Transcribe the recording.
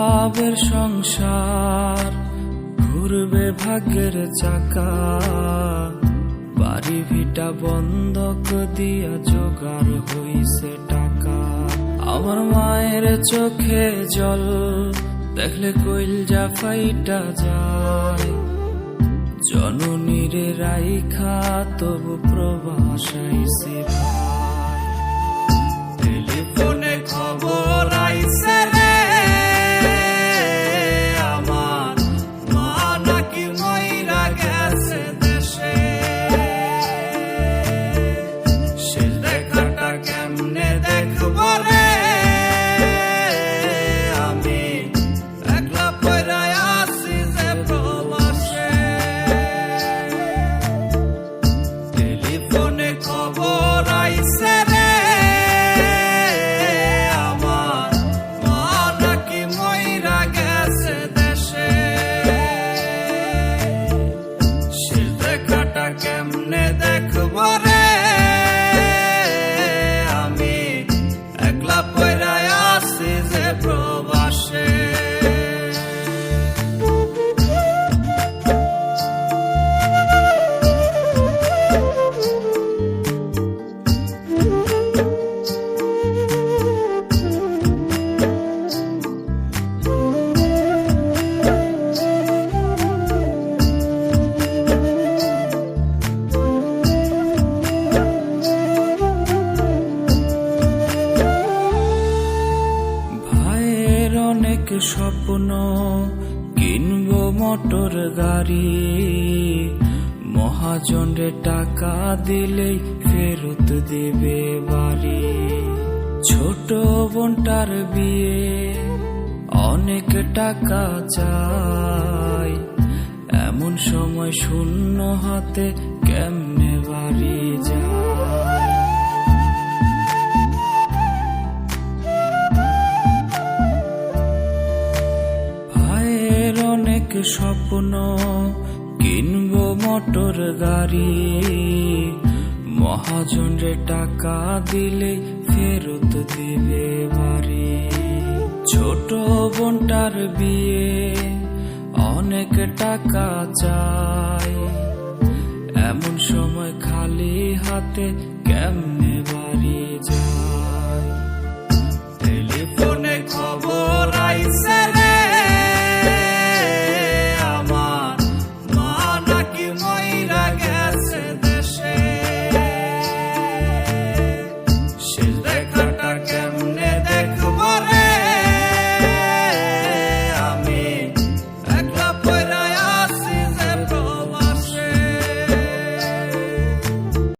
অভাবের সংসার, ঘুরবে ভাগ্যের চাকা, বাড়ি ভিটা বন্ধক দিয়া জোগাড় হইছে টাকা। আমার মায়ের চোখে জল দেখলে কইলজা ফাইটা যায়, জননীরে রাইখা তবু প্রবাস আইছে ভাই। টেলিফোনে খবর আইছে রে আমার মা নাকি মইরা গেছে দেশে, সে দেখাটা কেমনে দেখব রে আমি, একলা পইরা আছি যে প্রবাসে। টেলিফোনে খবর আইছে রে আমার মা নাকি মইরা গেছে দেশে, সে দেখাটা কেমনে দেখব রে আমি, একলা পইরা আছি যে প্রবাসে। ভাইয়ের অনেক স্বপ্ন, কিনবো মোটর গাড়ি, মহাজনরে টাকা দিলেই ফেরত দেবে বাড়ি। ছোট বোনটার বিয়ে, অনেক টাকা চাই, এমন সময় শূন্য হাতে কেমনে বাড়ি যায়। ভাইয়ের অনেক স্বপ্ন, কিনবো মোটর গাড়ি, মহাজনরে টাকা দিলে ফেরত দিবে বাড়ি। ছোট বোনটার বিয়ে, অনেক টাকা চাই, এমন সময় খালি হাতে কেমনে বাড়ি যায়। টেলিফোনে খবর আইছে